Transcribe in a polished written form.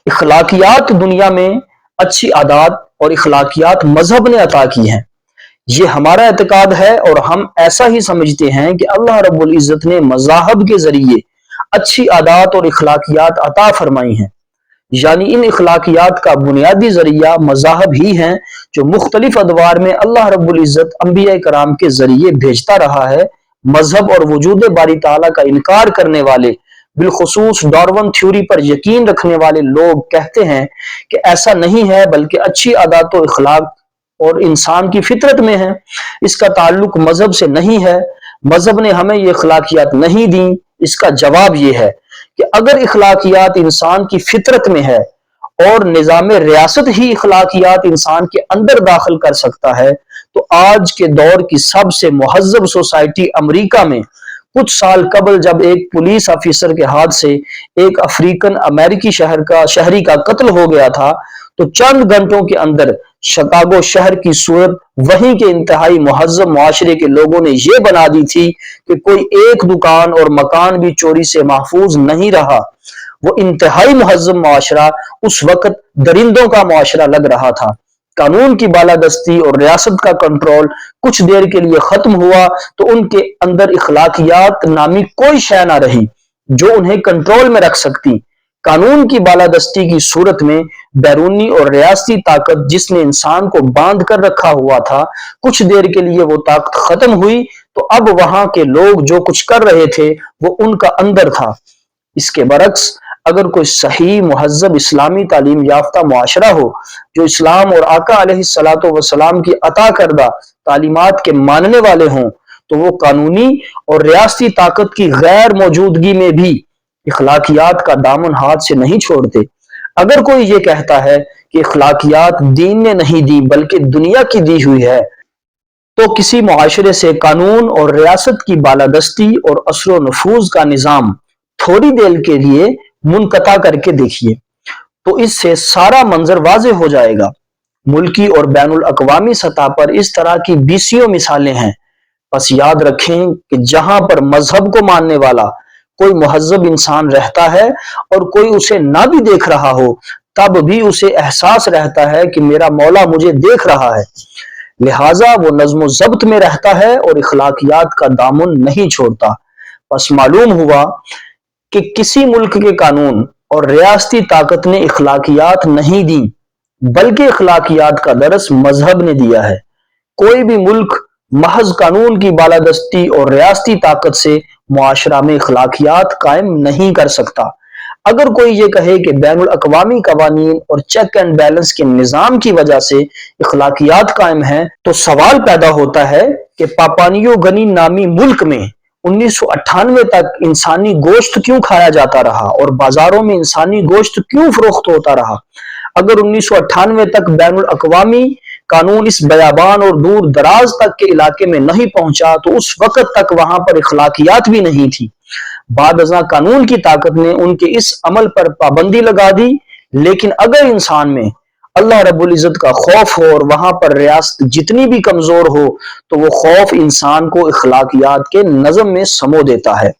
اخلاقیات دنیا میں اچھی عادات اور اخلاقیات مذہب نے عطا کی ہیں، یہ ہمارا اعتقاد ہے اور ہم ایسا ہی سمجھتے ہیں کہ اللہ رب العزت نے مذاہب کے ذریعے اچھی عادات اور اخلاقیات عطا فرمائی ہیں، یعنی ان اخلاقیات کا بنیادی ذریعہ مذاہب ہی ہیں جو مختلف ادوار میں اللہ رب العزت انبیاء کرام کے ذریعے بھیجتا رہا ہے۔ مذہب اور وجود باری تعالیٰ کا انکار کرنے والے، بالخصوص ڈارون تھیوری پر یقین رکھنے والے لوگ کہتے ہیں کہ ایسا نہیں ہے، بلکہ اچھی عادات و اخلاق اور انسان کی فطرت میں ہے، اس کا تعلق مذہب سے نہیں ہے، مذہب نے ہمیں یہ اخلاقیات نہیں دیں۔ اس کا جواب یہ ہے کہ اگر اخلاقیات انسان کی فطرت میں ہے اور نظام ریاست ہی اخلاقیات انسان کے اندر داخل کر سکتا ہے، تو آج کے دور کی سب سے مہذب سوسائٹی امریکہ میں کچھ سال قبل جب ایک پولیس آفیسر کے ہاتھ سے ایک افریقن امریکی شہری کا قتل ہو گیا تھا، تو چند گھنٹوں کے اندر شکاگو شہر کی صورت وہیں کے انتہائی مہذب معاشرے کے لوگوں نے یہ بنا دی تھی کہ کوئی ایک دکان اور مکان بھی چوری سے محفوظ نہیں رہا۔ وہ انتہائی مہذب معاشرہ اس وقت درندوں کا معاشرہ لگ رہا تھا۔ قانون کی بالادستی اور ریاست کا کنٹرول کچھ دیر کے لیے ختم ہوا تو ان کے اندر اخلاقیات نامی کوئی شے نہ رہی جو انہیں کنٹرول میں رکھ سکتی۔ قانون کی بالادستی کی صورت میں بیرونی اور ریاستی طاقت جس نے انسان کو باندھ کر رکھا ہوا تھا، کچھ دیر کے لیے وہ طاقت ختم ہوئی تو اب وہاں کے لوگ جو کچھ کر رہے تھے وہ ان کا اندر تھا۔ اس کے برعکس اگر کوئی صحیح مہذب اسلامی تعلیم یافتہ معاشرہ ہو جو اسلام اور آقا علیہ الصلوۃ والسلام کی عطا کردہ تعلیمات کے ماننے والے ہوں، تو وہ قانونی اور ریاستی طاقت کی غیر موجودگی میں بھی اخلاقیات کا دامن ہاتھ سے نہیں چھوڑتے۔ اگر کوئی یہ کہتا ہے کہ اخلاقیات دین نے نہیں دی بلکہ دنیا کی دی ہوئی ہے، تو کسی معاشرے سے قانون اور ریاست کی بالادستی اور اثر و نفوذ کا نظام تھوڑی دیر کے لیے منقطع کر کے دیکھیے، تو اس سے سارا منظر واضح ہو جائے گا۔ ملکی اور بین الاقوامی سطح پر اس طرح کی بیسیوں مثالیں ہیں۔ بس یاد رکھیں کہ جہاں پر مذہب کو ماننے والا کوئی مہذب انسان رہتا ہے اور کوئی اسے نہ بھی دیکھ رہا ہو، تب بھی اسے احساس رہتا ہے کہ میرا مولا مجھے دیکھ رہا ہے، لہٰذا وہ نظم و ضبط میں رہتا ہے اور اخلاقیات کا دامن نہیں چھوڑتا۔ بس معلوم ہوا کہ کسی ملک کے قانون اور ریاستی طاقت نے اخلاقیات نہیں دیں بلکہ اخلاقیات کا درس مذہب نے دیا ہے۔ کوئی بھی ملک محض قانون کی بالادستی اور ریاستی طاقت سے معاشرہ میں اخلاقیات قائم نہیں کر سکتا۔ اگر کوئی یہ کہے کہ بین الاقوامی قوانین اور چیک اینڈ بیلنس کے نظام کی وجہ سے اخلاقیات قائم ہیں، تو سوال پیدا ہوتا ہے کہ پاپانیو گنی نامی ملک میں 1998 تک انسانی گوشت کیوں کھایا جاتا رہا اور بازاروں میں انسانی گوشت کیوں فروخت ہوتا رہا؟ اگر 1998 تک بین الاقوامی قانون اس بیابان اور دور دراز تک کے علاقے میں نہیں پہنچا تو اس وقت تک وہاں پر اخلاقیات بھی نہیں تھی۔ بعد ازاں قانون کی طاقت نے ان کے اس عمل پر پابندی لگا دی، لیکن اگر انسان میں اللہ رب العزت کا خوف ہو اور وہاں پر ریاست جتنی بھی کمزور ہو، تو وہ خوف انسان کو اخلاقیات کے نظم میں سمو دیتا ہے۔